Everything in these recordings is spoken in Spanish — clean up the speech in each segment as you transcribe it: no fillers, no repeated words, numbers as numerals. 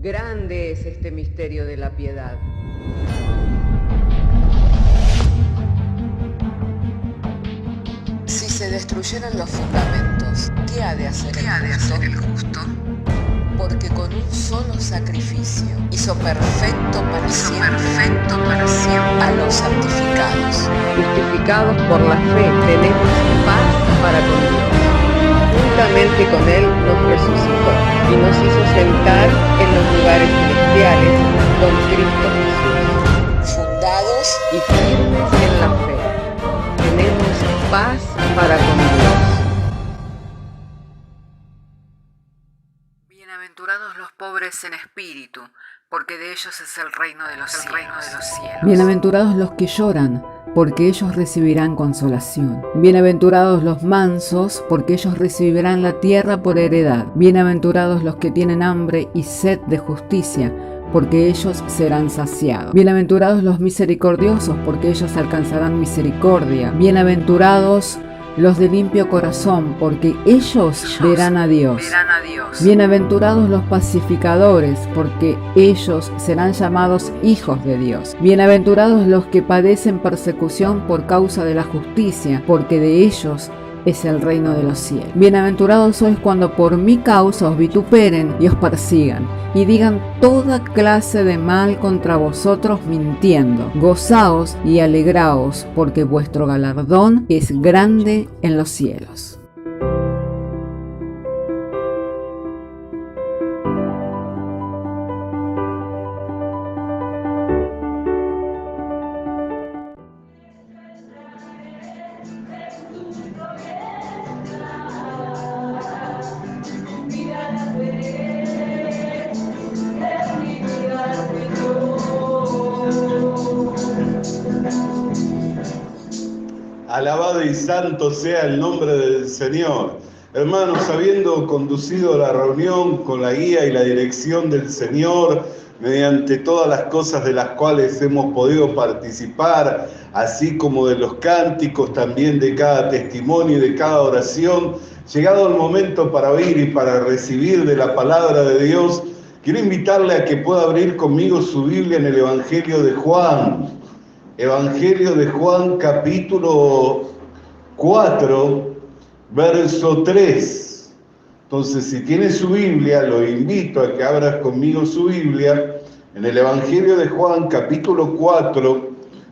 Grande es este misterio de la piedad. Si se destruyeran los fundamentos, ¿qué ha de hacer el justo? Porque con un solo sacrificio hizo perfecto para siempre a los santificados. Justificados por la fe, tenemos paz para con Dios. Juntamente con Él nos resucitó y nos hizo sentar en los lugares celestiales con Cristo Jesús. Fundados Y firmes en la fe, tenemos paz para con Dios. Bienaventurados los pobres en espíritu, porque de ellos es el reino de los cielos. Bienaventurados los que lloran, porque ellos recibirán consolación. Bienaventurados los mansos, porque ellos recibirán la tierra por heredad. Bienaventurados los que tienen hambre y sed de justicia, porque ellos serán saciados. Bienaventurados los misericordiosos, porque ellos alcanzarán misericordia. Bienaventurados los de limpio corazón, porque ellos verán a Dios. Bienaventurados los pacificadores, porque ellos serán llamados hijos de Dios. Bienaventurados los que padecen persecución por causa de la justicia, porque de ellos es el reino de los cielos. Bienaventurados sois cuando por mi causa os vituperen y os persigan, y digan toda clase de mal contra vosotros mintiendo. Gozaos y alegraos, porque vuestro galardón es grande en los cielos. Alabado y santo sea el nombre del Señor. Hermanos, habiendo conducido la reunión con la guía y la dirección del Señor, mediante todas las cosas de las cuales hemos podido participar, así como de los cánticos, también de cada testimonio y de cada oración, llegado el momento para oír y para recibir de la palabra de Dios, quiero invitarle a que pueda abrir conmigo su Biblia en el Evangelio de Juan. Evangelio de Juan, capítulo 4, verso 3. Entonces, si tiene su Biblia, lo invito a que abras conmigo su Biblia en el Evangelio de Juan, capítulo 4,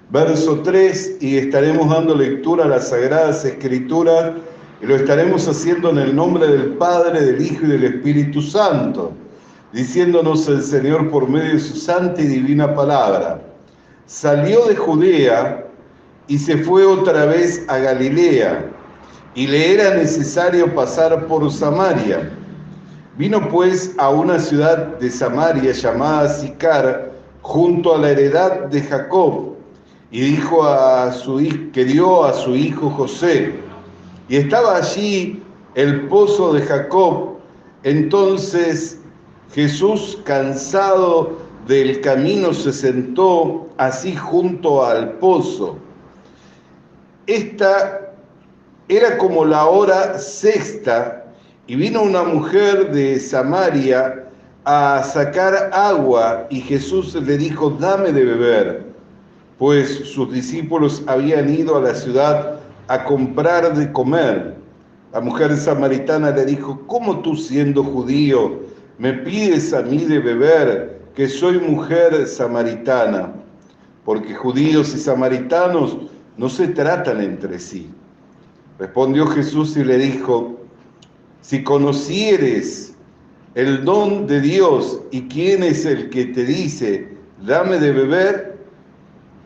verso 3, y estaremos dando lectura a las Sagradas Escrituras, y lo estaremos haciendo en el nombre del Padre, del Hijo y del Espíritu Santo, diciéndonos el Señor por medio de su santa y divina palabra. Salió de Judea y se fue otra vez a Galilea, y le era necesario pasar por Samaria. Vino pues a una ciudad de Samaria llamada Sicar, junto a la heredad de Jacob, y dijo a su hijo, que dio a su hijo José. Y estaba allí el pozo de Jacob. Entonces Jesús, cansado del camino, se sentó así junto al pozo. Esta era como la hora sexta, y vino una mujer de Samaria a sacar agua, y Jesús le dijo: dame de beber, pues sus discípulos habían ido a la ciudad a comprar de comer. La mujer samaritana le dijo: ¿cómo tú, siendo judío, me pides a mí de beber, que soy mujer samaritana? Porque judíos y samaritanos no se tratan entre sí. Respondió Jesús y le dijo: si conocieres el don de Dios y quién es el que te dice, dame de beber,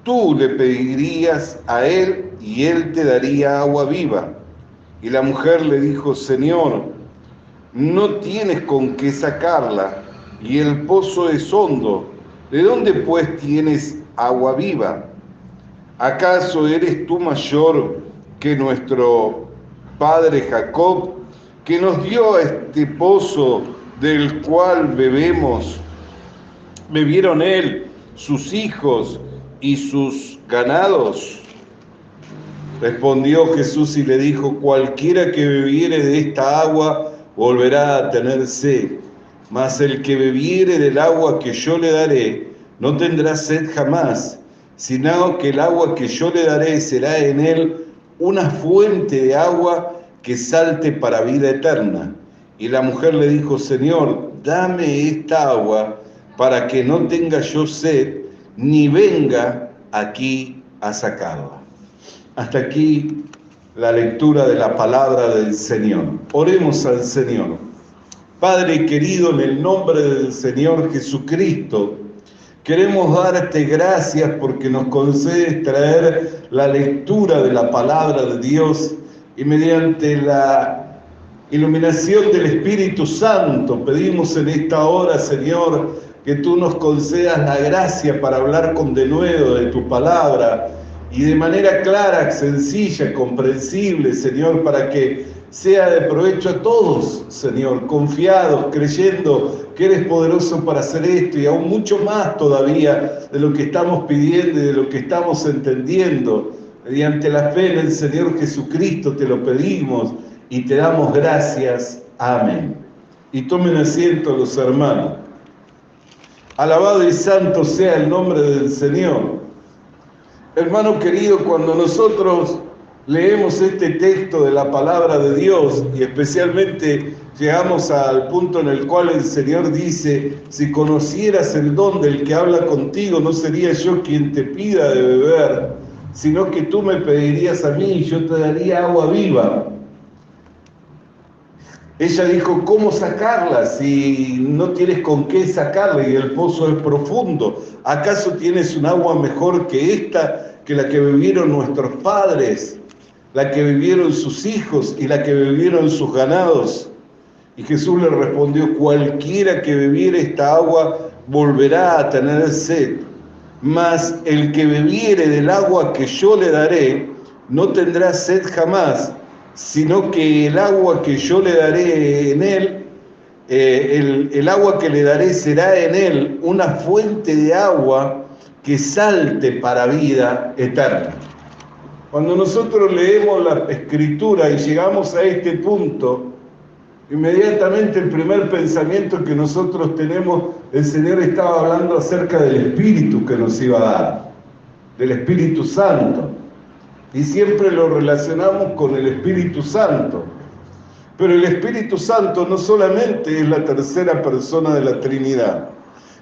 tú le pedirías a él y él te daría agua viva. Y la mujer le dijo: Señor, no tienes con qué sacarla, y el pozo es hondo. ¿De dónde pues tienes agua viva? ¿Acaso eres tú mayor que nuestro padre Jacob, que nos dio este pozo del cual bebieron él, sus hijos y sus ganados? Respondió Jesús y le dijo: cualquiera que bebiere de esta agua volverá a tener sed, mas el que bebiere del agua que yo le daré, no tendrá sed jamás, sino que el agua que yo le daré será en él una fuente de agua que salte para vida eterna. Y la mujer le dijo: Señor, dame esta agua para que no tenga yo sed, ni venga aquí a sacarla. Hasta aquí la lectura de la palabra del Señor. Oremos al Señor. Padre querido, en el nombre del Señor Jesucristo, queremos darte gracias porque nos concedes traer la lectura de la palabra de Dios y mediante la iluminación del Espíritu Santo pedimos en esta hora, Señor, que tú nos concedas la gracia para hablar con denuedo de tu palabra y de manera clara, sencilla, comprensible, Señor, para que sea de provecho a todos, Señor, confiados, creyendo que eres poderoso para hacer esto y aún mucho más todavía de lo que estamos pidiendo y de lo que estamos entendiendo. Mediante la fe en el Señor Jesucristo te lo pedimos y te damos gracias. Amén. Y tomen asiento los hermanos. Alabado y santo sea el nombre del Señor. Hermano querido, cuando nosotros leemos este texto de la palabra de Dios y especialmente llegamos al punto en el cual el Señor dice: si conocieras el don del que habla contigo, no sería yo quien te pida de beber, sino que tú me pedirías a mí y yo te daría agua viva. Ella dijo: ¿cómo sacarla si no tienes con qué sacarla y el pozo es profundo? ¿Acaso tienes un agua mejor que esta, que la que bebieron nuestros padres, la que bebieron sus hijos y la que bebieron sus ganados? Y Jesús le respondió: cualquiera que bebiere esta agua volverá a tener sed, mas el que bebiere del agua que yo le daré no tendrá sed jamás, sino que el agua que yo le daré en él, el agua que le daré será en él una fuente de agua que salte para vida eterna. Cuando nosotros leemos la Escritura y llegamos a este punto, inmediatamente el primer pensamiento que nosotros tenemos, el Señor estaba hablando acerca del Espíritu que nos iba a dar, del Espíritu Santo. Y siempre lo relacionamos con el Espíritu Santo. Pero el Espíritu Santo no solamente es la tercera persona de la Trinidad,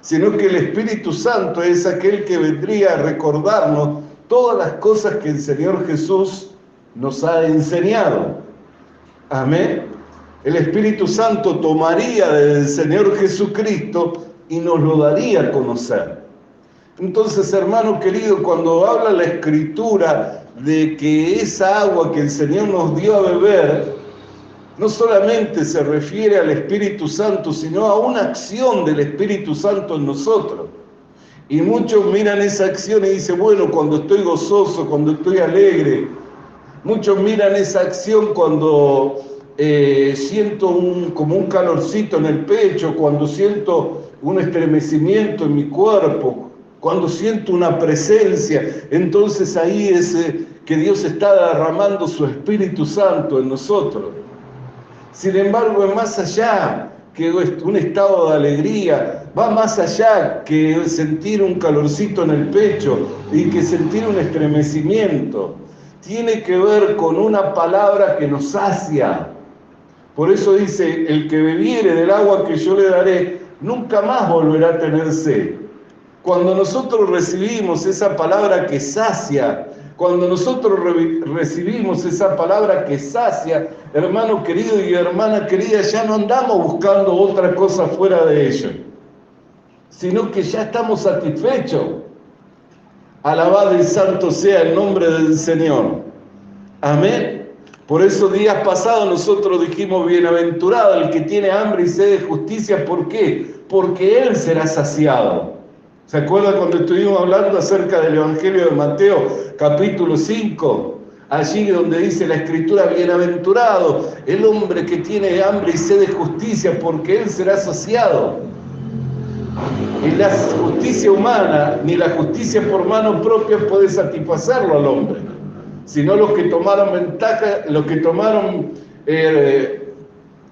sino que el Espíritu Santo es aquel que vendría a recordarnos todas las cosas que el Señor Jesús nos ha enseñado. Amén. El Espíritu Santo tomaría del Señor Jesucristo y nos lo daría a conocer. Entonces, hermano querido, cuando habla la Escritura de que esa agua que el Señor nos dio a beber, no solamente se refiere al Espíritu Santo, sino a una acción del Espíritu Santo en nosotros. Y muchos miran esa acción y dicen: bueno, cuando estoy gozoso, cuando estoy alegre. Muchos miran esa acción cuando siento como un calorcito en el pecho, cuando siento un estremecimiento en mi cuerpo, cuando siento una presencia. Entonces ahí es que Dios está derramando su Espíritu Santo en nosotros. Sin embargo, es más allá que un estado de alegría, va más allá que sentir un calorcito en el pecho y que sentir un estremecimiento. Tiene que ver con una palabra que nos sacia. Por eso dice: el que bebiere del agua que yo le daré, nunca más volverá a tener sed. Cuando nosotros recibimos esa palabra que sacia, cuando nosotros recibimos esa palabra que sacia, hermano querido y hermana querida, ya no andamos buscando otra cosa fuera de ello, sino que ya estamos satisfechos. Alabado y santo sea el nombre del Señor. Amén. Por eso días pasados nosotros dijimos: bienaventurado el que tiene hambre y sed de justicia. ¿Por qué? Porque él será saciado. ¿Se acuerdan cuando estuvimos hablando acerca del Evangelio de Mateo, capítulo 5? Allí donde dice la Escritura: bienaventurado el hombre que tiene hambre y sed de justicia, porque él será saciado. Y la justicia humana, ni la justicia por mano propia puede satisfacerlo al hombre, sino los que tomaron ventaja, los que tomaron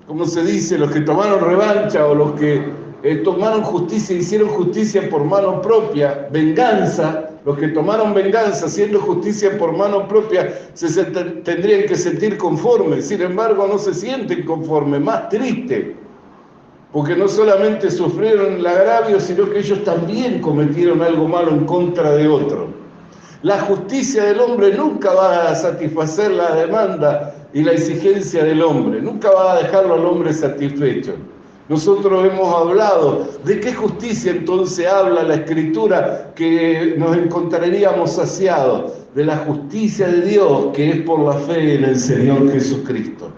¿cómo se dice? Los que tomaron revancha o los que tomaron justicia, hicieron justicia por mano propia, venganza, los que tomaron venganza haciendo justicia por mano propia tendrían que sentir conformes, sin embargo no se sienten conformes, más triste, porque no solamente sufrieron el agravio, sino que ellos también cometieron algo malo en contra de otro. La justicia del hombre nunca va a satisfacer la demanda y la exigencia del hombre, nunca va a dejarlo al hombre satisfecho. Nosotros hemos hablado de qué justicia entonces habla la Escritura, que nos encontraríamos saciados, de la justicia de Dios que es por la fe en el Señor Jesucristo.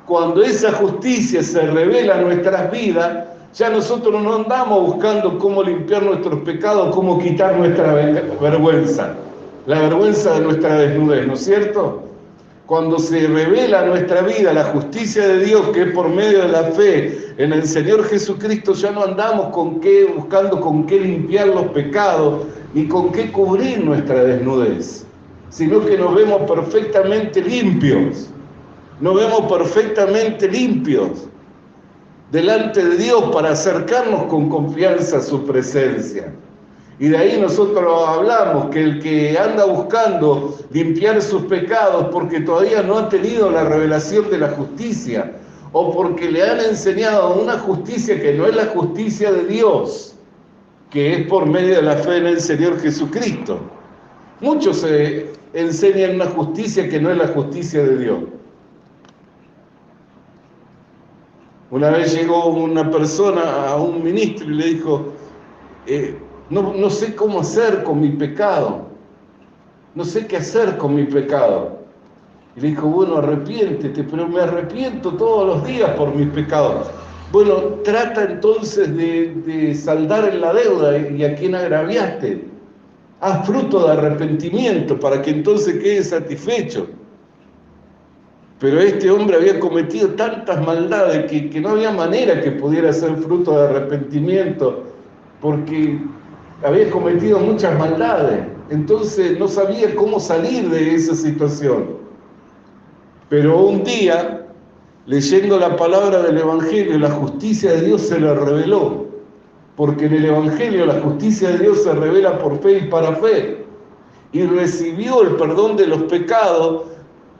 Cuando esa justicia se revela en nuestras vidas, ya nosotros no andamos buscando cómo limpiar nuestros pecados, cómo quitar nuestra vergüenza, la vergüenza de nuestra desnudez, ¿no es cierto? Cuando se revela en nuestra vida la justicia de Dios, que es por medio de la fe en el Señor Jesucristo, ya no andamos buscando con qué limpiar los pecados, ni con qué cubrir nuestra desnudez, sino que nos vemos perfectamente limpios. Nos vemos perfectamente limpios delante de Dios para acercarnos con confianza a su presencia. Y de ahí nosotros hablamos que el que anda buscando limpiar sus pecados porque todavía no ha tenido la revelación de la justicia, o porque le han enseñado una justicia que no es la justicia de Dios, que es por medio de la fe en el Señor Jesucristo. Muchos enseñan una justicia que no es la justicia de Dios. Una vez llegó una persona a un ministro y le dijo, no sé cómo hacer con mi pecado, no sé qué hacer con mi pecado. Y le dijo, bueno, arrepiéntete, pero me arrepiento todos los días por mis pecados. Bueno, trata entonces de saldar en la deuda y a quien agraviaste. Haz fruto de arrepentimiento para que entonces quedes satisfecho. Pero este hombre había cometido tantas maldades que no había manera que pudiera ser fruto de arrepentimiento, porque había cometido muchas maldades. Entonces no sabía cómo salir de esa situación. Pero un día, leyendo la palabra del Evangelio, la justicia de Dios se le reveló. Porque en el Evangelio la justicia de Dios se revela por fe y para fe. Y recibió el perdón de los pecados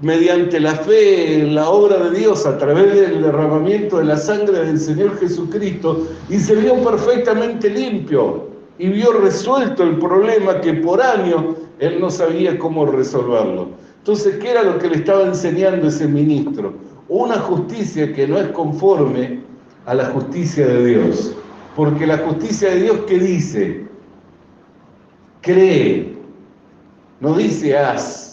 mediante la fe en la obra de Dios a través del derramamiento de la sangre del Señor Jesucristo, y se vio perfectamente limpio y vio resuelto el problema que por años él no sabía cómo resolverlo. Entonces, ¿qué era lo que le estaba enseñando ese ministro? Una justicia que no es conforme a la justicia de Dios. Porque la justicia de Dios, ¿qué dice? Cree, no dice haz.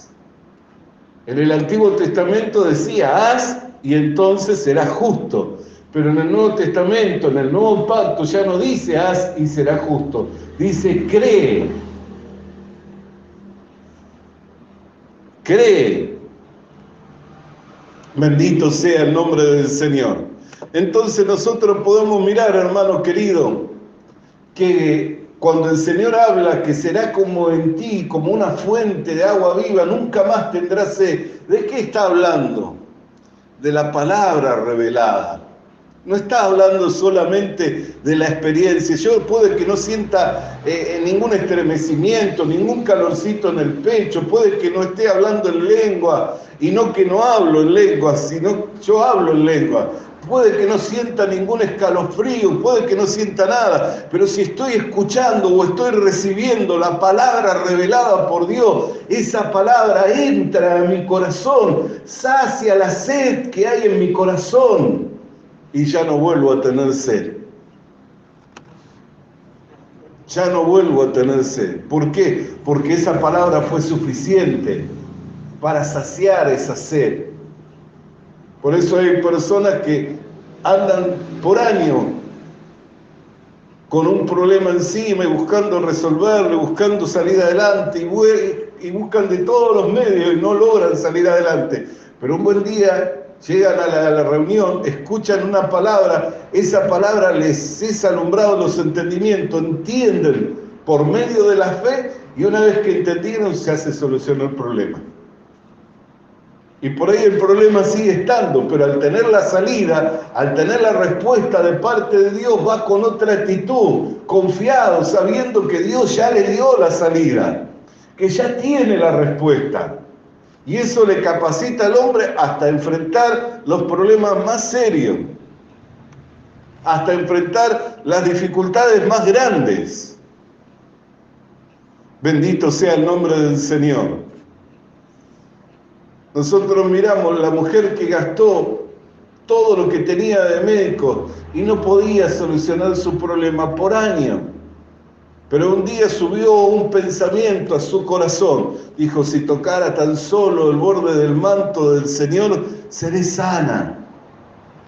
En el Antiguo Testamento decía haz y entonces serás justo. Pero en el Nuevo Testamento, en el Nuevo Pacto, ya no dice haz y serás justo. Dice cree. Cree. Bendito sea el nombre del Señor. Entonces nosotros podemos mirar, hermano querido, que cuando el Señor habla que será como en ti, como una fuente de agua viva, nunca más tendrás sed. ¿De qué está hablando? De la palabra revelada. No está hablando solamente de la experiencia. Yo puede que no sienta ningún estremecimiento, ningún calorcito en el pecho, puede que no esté hablando en lengua, y no que no hablo en lengua, sino yo hablo en lengua. Puede que no sienta ningún escalofrío, puede que no sienta nada, pero si estoy escuchando o estoy recibiendo la palabra revelada por Dios, esa palabra entra a mi corazón, sacia la sed que hay en mi corazón y ya no vuelvo a tener sed. Ya no vuelvo a tener sed. ¿Por qué? Porque esa palabra fue suficiente para saciar esa sed. Por eso hay personas que andan por años con un problema encima y buscando resolverlo, buscando salir adelante y buscan de todos los medios y no logran salir adelante. Pero un buen día llegan a la reunión, escuchan una palabra, esa palabra les es alumbrado los entendimientos, entienden por medio de la fe y una vez que entendieron ya se solucionó el problema. Y por ahí el problema sigue estando, pero al tener la salida, al tener la respuesta de parte de Dios, va con otra actitud, confiado, sabiendo que Dios ya le dio la salida, que ya tiene la respuesta. Y eso le capacita al hombre hasta enfrentar los problemas más serios, hasta enfrentar las dificultades más grandes. Bendito sea el nombre del Señor. Nosotros miramos la mujer que gastó todo lo que tenía de médico y no podía solucionar su problema por años. Pero un día subió un pensamiento a su corazón. Dijo, si tocara tan solo el borde del manto del Señor, seré sana.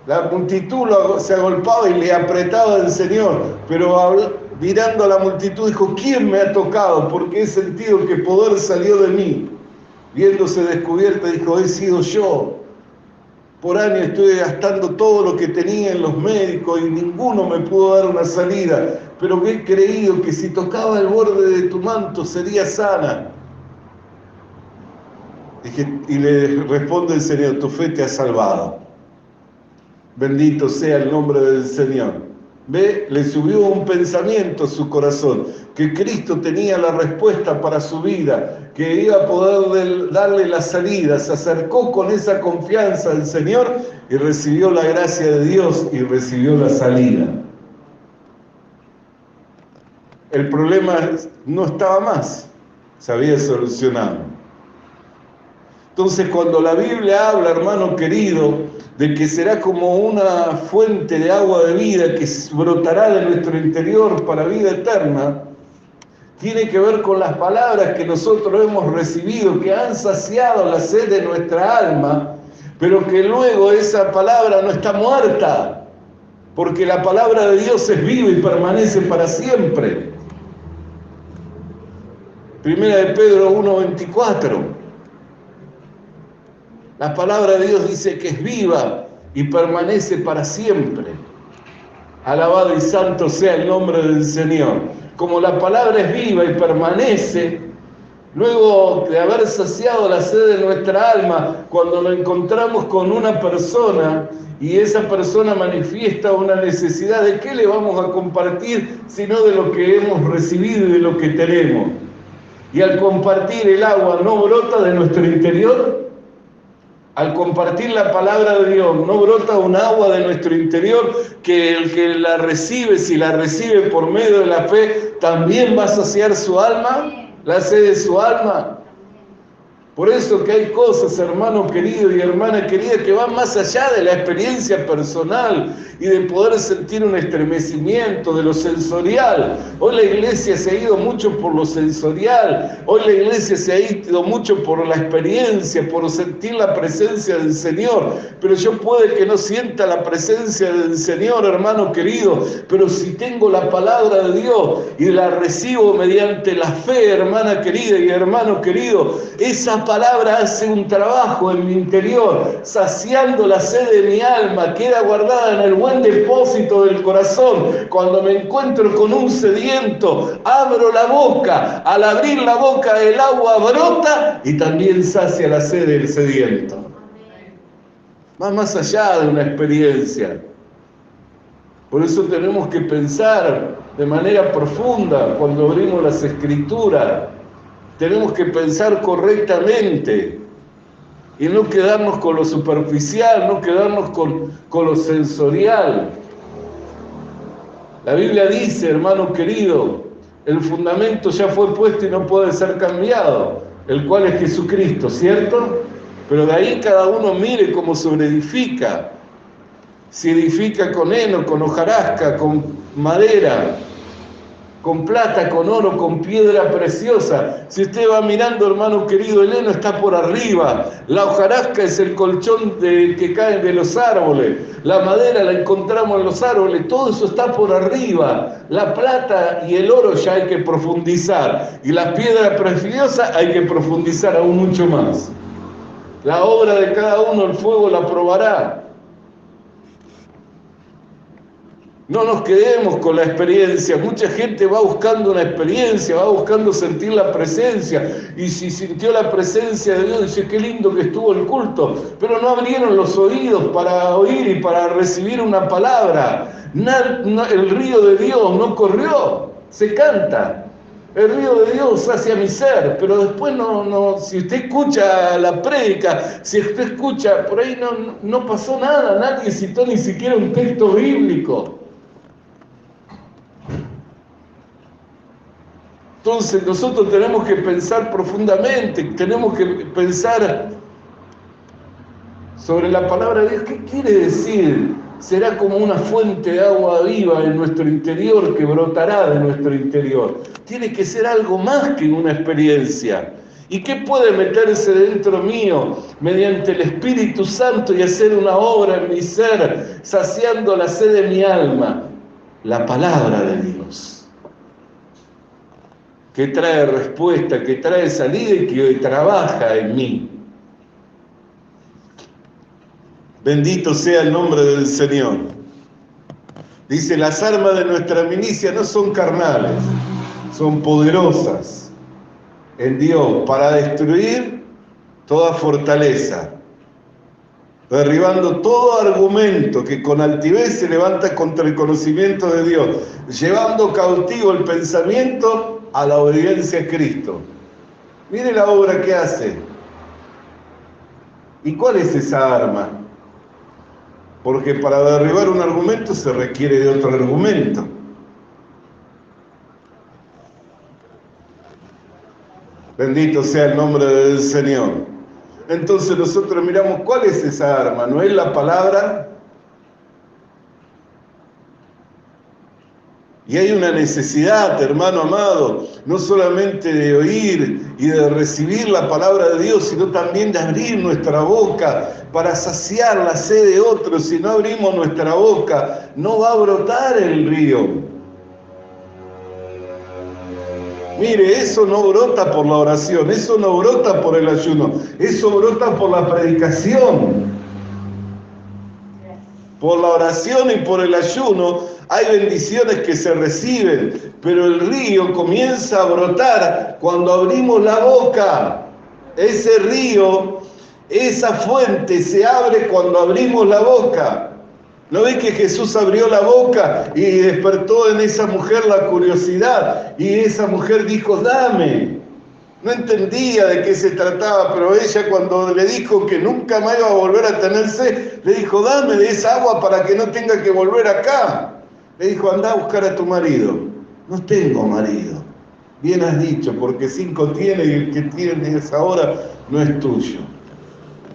La multitud se agolpaba y le apretaba del Señor, pero mirando a la multitud dijo, ¿quién me ha tocado? Porque he sentido que poder salió de mí. Viéndose descubierta, dijo, he sido yo. Por años estuve gastando todo lo que tenía en los médicos y ninguno me pudo dar una salida, pero he creído que si tocaba el borde de tu manto sería sana. Y le responde el Señor, tu fe te ha salvado. Bendito sea el nombre del Señor. ¿Ve? Le subió un pensamiento a su corazón, que Cristo tenía la respuesta para su vida, que iba a poder darle la salida. Se acercó con esa confianza al Señor y recibió la gracia de Dios y recibió la salida. El problema no estaba más, se había solucionado. Entonces, cuando la Biblia habla, hermano querido, de que será como una fuente de agua de vida que brotará de nuestro interior para vida eterna, tiene que ver con las palabras que nosotros hemos recibido, que han saciado la sed de nuestra alma, pero que luego esa palabra no está muerta, porque la palabra de Dios es viva y permanece para siempre. Primera de Pedro 1:24. La palabra de Dios dice que es viva y permanece para siempre. Alabado y santo sea el nombre del Señor. Como la palabra es viva y permanece, luego de haber saciado la sed de nuestra alma, cuando nos encontramos con una persona y esa persona manifiesta una necesidad, ¿de qué le vamos a compartir sino de lo que hemos recibido y de lo que tenemos? Y al compartir el agua no brota de nuestro interior. Al compartir la palabra de Dios, no brota un agua de nuestro interior que el que la recibe, si la recibe por medio de la fe, también va a saciar su alma, la sed de su alma. Por eso que hay cosas, hermano querido y hermana querida, que van más allá de la experiencia personal y de poder sentir un estremecimiento de lo sensorial. Hoy la iglesia se ha ido mucho por lo sensorial, hoy la iglesia se ha ido mucho por la experiencia, por sentir la presencia del Señor, pero yo puede que no sienta la presencia del Señor, hermano querido, pero si tengo la palabra de Dios y la recibo mediante la fe, hermana querida y hermano querido, esa palabra hace un trabajo en mi interior, saciando la sed de mi alma, queda guardada en el buen depósito del corazón. Cuando me encuentro con un sediento, abro la boca, al abrir la boca el agua brota y también sacia la sed del sediento. Va más allá de una experiencia. Por eso tenemos que pensar de manera profunda cuando abrimos las Escrituras. Tenemos que pensar correctamente y no quedarnos con lo superficial, no quedarnos con lo sensorial. La Biblia dice, hermano querido, el fundamento ya fue puesto y no puede ser cambiado, el cual es Jesucristo, ¿cierto? Pero de ahí cada uno mire cómo sobreedifica. Si edifica con heno, con hojarasca, con madera, con plata, con oro, con piedra preciosa. Si usted va mirando, hermano querido, el heno está por arriba, la hojarasca es el colchón que cae de los árboles, la madera la encontramos en los árboles, todo eso está por arriba. La plata y el oro ya hay que profundizar, y la piedra preciosa hay que profundizar aún mucho más. La obra de cada uno, el fuego la probará. No nos quedemos con la experiencia. Mucha gente va buscando una experiencia, va buscando sentir la presencia. Y si sintió la presencia de Dios, dice, qué lindo que estuvo el culto. Pero no abrieron los oídos para oír y para recibir una palabra. El río de Dios no corrió, se canta. El río de Dios sacia mi ser, pero después no, si usted escucha la prédica, si usted escucha, por ahí no pasó nada, nadie citó ni siquiera un texto bíblico. Entonces nosotros tenemos que pensar profundamente, tenemos que pensar sobre la palabra de Dios. ¿Qué quiere decir? Será como una fuente de agua viva en nuestro interior que brotará de nuestro interior. Tiene que ser algo más que una experiencia. ¿Y qué puede meterse dentro mío mediante el Espíritu Santo y hacer una obra en mi ser, saciando la sed de mi alma? La palabra de Dios, que trae respuesta, que trae salida y que trabaja en mí. Bendito sea el nombre del Señor. Dice, las armas de nuestra milicia no son carnales, son poderosas en Dios para destruir toda fortaleza, derribando todo argumento que con altivez se levanta contra el conocimiento de Dios, llevando cautivo el pensamiento a la obediencia a Cristo. Mire la obra que hace. ¿Y cuál es esa arma? Porque para derribar un argumento se requiere de otro argumento. Bendito sea el nombre del Señor. Entonces nosotros miramos, ¿cuál es esa arma? ¿No es la palabra? Y hay una necesidad, hermano amado, no solamente de oír y de recibir la palabra de Dios, sino también de abrir nuestra boca para saciar la sed de otros. Si no abrimos nuestra boca, no va a brotar el río. Mire, eso no brota por la oración, eso no brota por el ayuno, eso brota por la predicación. Por la oración y por el ayuno hay bendiciones que se reciben, pero el río comienza a brotar cuando abrimos la boca. Ese río, esa fuente se abre cuando abrimos la boca. ¿No ve que Jesús abrió la boca y despertó en esa mujer la curiosidad? Y esa mujer dijo, dame. No entendía de qué se trataba, pero ella cuando le dijo que nunca más iba a volver a tener sed, le dijo, dame de esa agua para que no tenga que volver acá. Le dijo, anda a buscar a tu marido. No tengo marido. Bien has dicho, porque 5 tiene y el que tiene esa hora no es tuyo.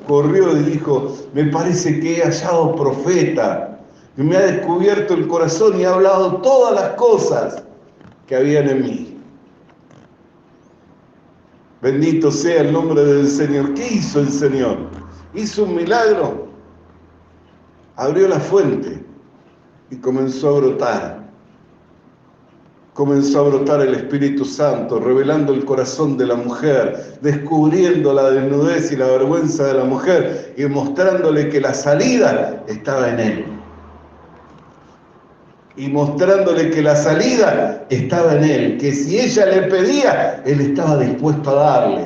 Corrió y dijo, me parece que he hallado profeta, que me ha descubierto el corazón y ha hablado todas las cosas que habían en mí. Bendito sea el nombre del Señor. ¿Qué hizo el Señor? Hizo un milagro. Abrió la fuente y comenzó a brotar. Comenzó a brotar el Espíritu Santo, revelando el corazón de la mujer, descubriendo la desnudez y la vergüenza de la mujer y mostrándole que la salida estaba en él. Y mostrándole que la salida estaba en él, que si ella le pedía, él estaba dispuesto a darle.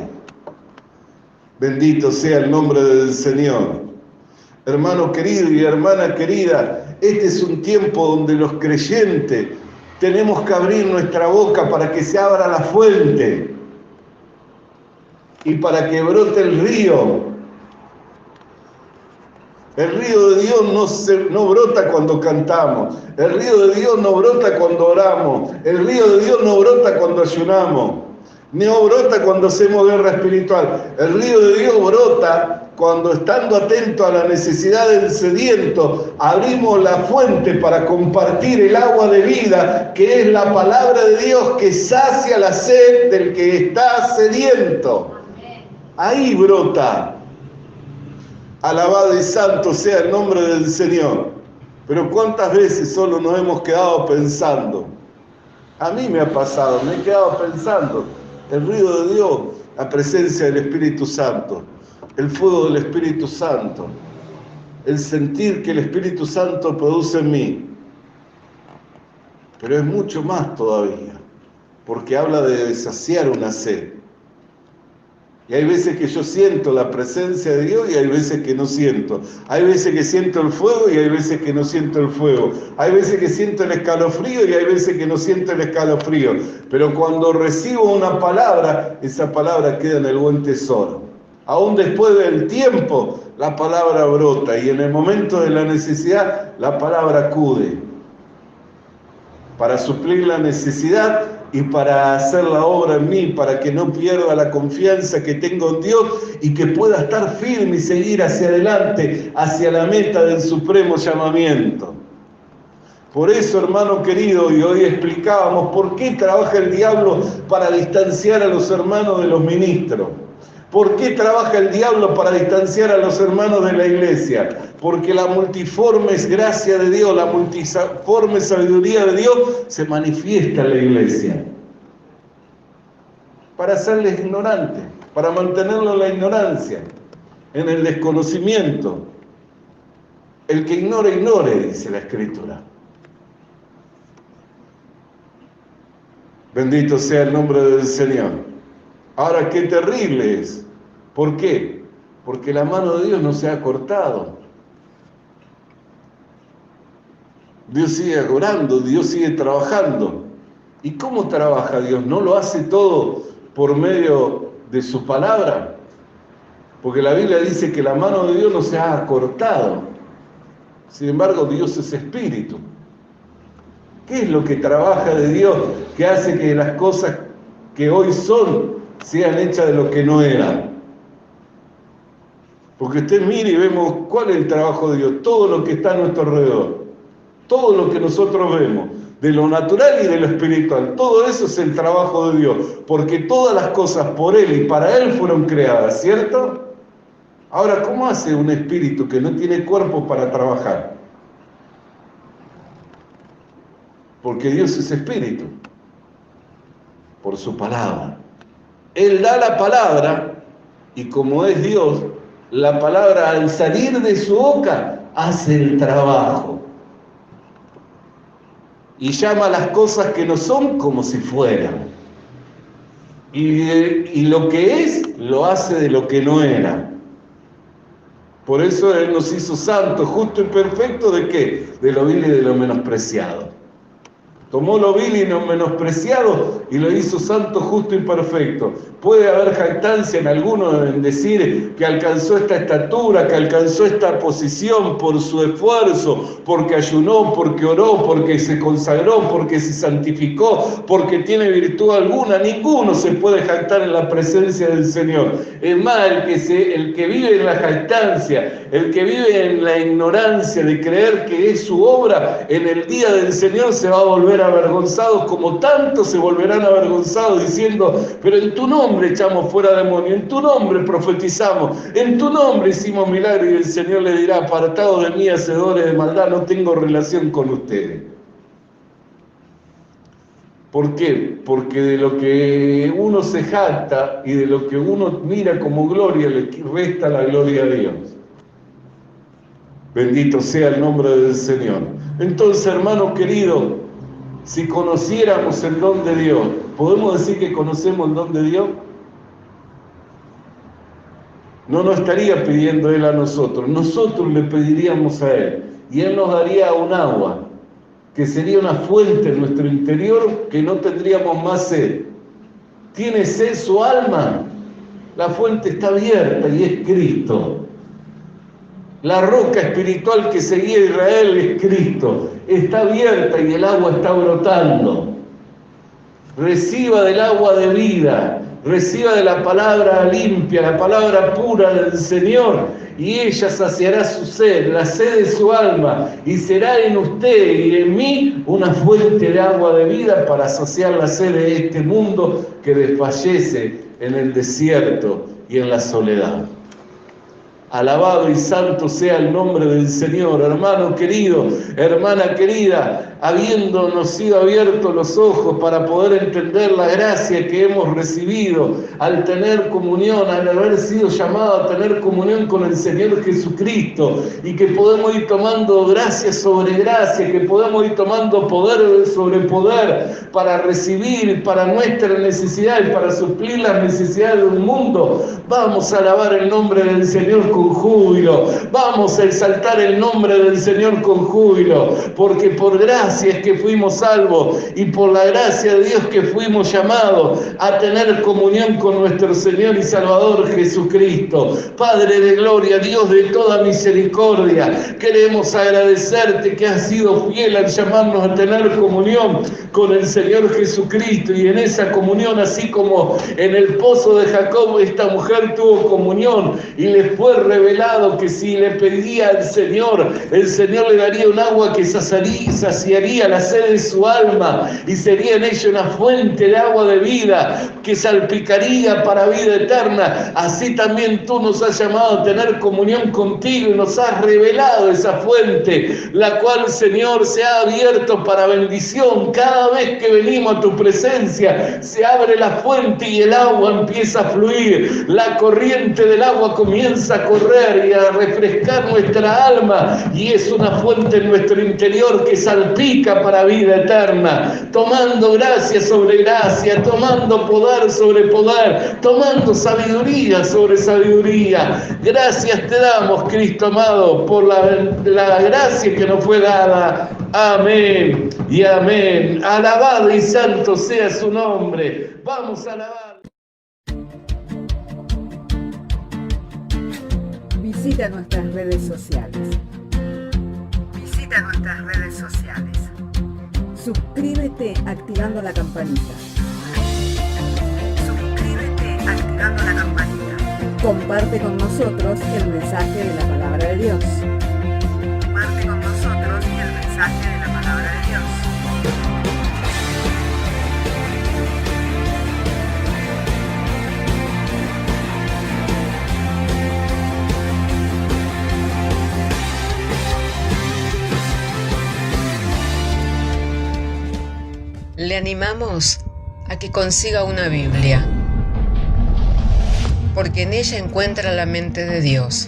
Bendito sea el nombre del Señor. Hermano querido y hermana querida, este es un tiempo donde los creyentes tenemos que abrir nuestra boca para que se abra la fuente y para que brote el río. El río de Dios no brota cuando cantamos. El río de Dios no brota cuando oramos. El río de Dios no brota cuando ayunamos. No brota cuando hacemos guerra espiritual. El río de Dios brota cuando, estando atento a la necesidad del sediento, abrimos la fuente para compartir el agua de vida, que es la palabra de Dios que sacia la sed del que está sediento. Ahí brota. Alabado y santo sea el nombre del Señor. Pero ¿cuántas veces solo nos hemos quedado pensando? A mí me ha pasado, me he quedado pensando. El río de Dios, la presencia del Espíritu Santo, el fuego del Espíritu Santo, el sentir que el Espíritu Santo produce en mí. pero es mucho más todavía, porque habla de saciar una sed. Y hay veces que yo siento la presencia de Dios y hay veces que no siento. Hay veces que siento el fuego y hay veces que no siento el fuego. Hay veces que siento el escalofrío y hay veces que no siento el escalofrío. Pero cuando recibo una palabra, esa palabra queda en el buen tesoro. Aún después del tiempo, la palabra brota y en el momento de la necesidad, la palabra acude para suplir la necesidad y para hacer la obra en mí, para que no pierda la confianza que tengo en Dios y que pueda estar firme y seguir hacia adelante, hacia la meta del supremo llamamiento. Por eso, hermano querido, y hoy explicábamos por qué trabaja el diablo para distanciar a los hermanos de los ministros. ¿Por qué trabaja el diablo para distanciar a los hermanos de la iglesia? Porque la multiforme gracia de Dios, la multiforme sabiduría de Dios se manifiesta en la iglesia. Para hacerles ignorantes, para mantenerlos en la ignorancia, en el desconocimiento. El que ignore, ignore, dice la Escritura. Bendito sea el nombre del Señor. Ahora, qué terrible es. ¿Por qué? Porque la mano de Dios no se ha cortado. Dios sigue orando, Dios sigue trabajando. ¿Y cómo trabaja Dios? ¿No lo hace todo por medio de su palabra? Porque la Biblia dice que la mano de Dios no se ha cortado. Sin embargo, Dios es espíritu. ¿Qué es lo que trabaja de Dios que hace que las cosas que hoy son sean hechas de lo que no eran? Porque usted mire y vemos cuál es el trabajo de Dios, todo lo que está a nuestro alrededor, todo lo que nosotros vemos, de lo natural y de lo espiritual, todo eso es el trabajo de Dios, porque todas las cosas por Él y para Él fueron creadas, ¿cierto? Ahora, ¿cómo hace un espíritu que no tiene cuerpo para trabajar? Porque Dios es espíritu, por su palabra. Él da la palabra y como es Dios, la palabra al salir de su boca hace el trabajo. Y llama las cosas que no son como si fueran. Y lo que es, lo hace de lo que no era. Por eso Él nos hizo santos, justos y perfectos, ¿de qué? De lo vil y de lo menospreciado. Tomó lo vil y lo menospreciado y lo hizo santo, justo y perfecto. Puede haber jactancia en alguno en decir que alcanzó esta estatura, que alcanzó esta posición por su esfuerzo, porque ayunó, porque oró, porque se consagró, porque se santificó, porque tiene virtud alguna. Ninguno se puede jactar en la presencia del Señor. Es más, el que vive en la jactancia, el que vive en la ignorancia de creer que es su obra, en el día del Señor se va a volver avergonzado, como tantos se volverán avergonzados diciendo, pero en tu nombre echamos fuera demonios, en tu nombre profetizamos, en tu nombre hicimos milagros, y el Señor le dirá, apartado de mí, hacedores de maldad, no tengo relación con ustedes. ¿Por qué? Porque de lo que uno se jacta y de lo que uno mira como gloria, le resta la gloria a Dios. Bendito sea el nombre del Señor. Entonces, hermano querido, si conociéramos el don de Dios, ¿podemos decir que conocemos el don de Dios? No nos estaría pidiendo Él a nosotros le pediríamos a Él, y Él nos daría un agua, que sería una fuente en nuestro interior, que no tendríamos más sed. ¿Tiene sed su alma? La fuente está abierta y es Cristo. La roca espiritual que seguía Israel es Cristo. Está abierta y el agua está brotando. Reciba del agua de vida, reciba de la palabra limpia, la palabra pura del Señor, y ella saciará su sed, la sed de su alma, y será en usted y en mí una fuente de agua de vida para saciar la sed de este mundo que desfallece en el desierto y en la soledad. Alabado y santo sea el nombre del Señor. Hermano querido, hermana querida, habiéndonos sido abiertos los ojos para poder entender la gracia que hemos recibido al tener comunión, al haber sido llamados a tener comunión con el Señor Jesucristo, y que podemos ir tomando gracia sobre gracia, que podemos ir tomando poder sobre poder para recibir para nuestra necesidad y para suplir las necesidades del mundo. Vamos a alabar el nombre del Señor con júbilo, vamos a exaltar el nombre del Señor con júbilo, porque por gracia es que fuimos salvos y por la gracia de Dios que fuimos llamados a tener comunión con nuestro Señor y Salvador Jesucristo. Padre de gloria, Dios de toda misericordia, queremos agradecerte que has sido fiel al llamarnos a tener comunión con el Señor Jesucristo, y en esa comunión, así como en el pozo de Jacob esta mujer tuvo comunión y le fue revelado que si le pedía al Señor, el Señor le daría un agua que saciaría la sed de su alma y sería en ella una fuente de agua de vida que salpicaría para vida eterna. Así también tú nos has llamado a tener comunión contigo y nos has revelado esa fuente, la cual, Señor, se ha abierto para bendición. Cada vez que venimos a tu presencia se abre la fuente y el agua empieza a fluir, la corriente del agua comienza a correr y a refrescar nuestra alma, y es una fuente en nuestro interior que salpica para vida eterna, tomando gracia sobre gracia, tomando poder sobre poder, tomando sabiduría sobre sabiduría. Gracias te damos, Cristo amado, por la gracia que nos fue dada. Amén y amén. Alabado y santo sea su nombre. Vamos a alabar. Visita nuestras redes sociales. Visita nuestras redes sociales. Suscríbete activando la campanita. Suscríbete activando la campanita. Comparte con nosotros el mensaje de la palabra de Dios. Comparte con nosotros el mensaje de la palabra de Dios. Le animamos a que consiga una Biblia, porque en ella encuentra la mente de Dios,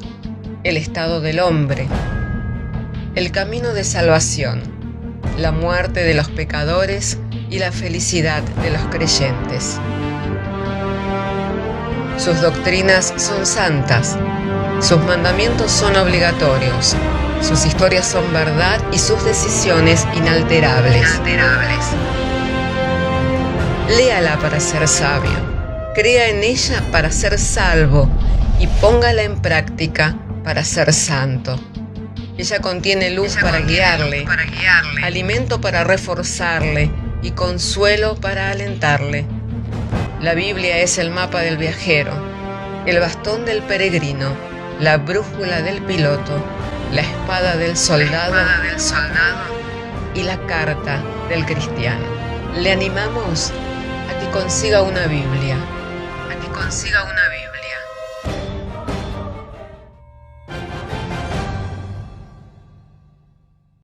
el estado del hombre, el camino de salvación, la muerte de los pecadores y la felicidad de los creyentes. Sus doctrinas son santas, sus mandamientos son obligatorios, sus historias son verdad y sus decisiones inalterables. Léala para ser sabio, crea en ella para ser salvo y póngala en práctica para ser santo. Ella contiene luz para guiarle, alimento para reforzarle y consuelo para alentarle. La Biblia es el mapa del viajero, el bastón del peregrino, la brújula del piloto, la espada del soldado y la carta del cristiano. Le animamos a que consiga una Biblia,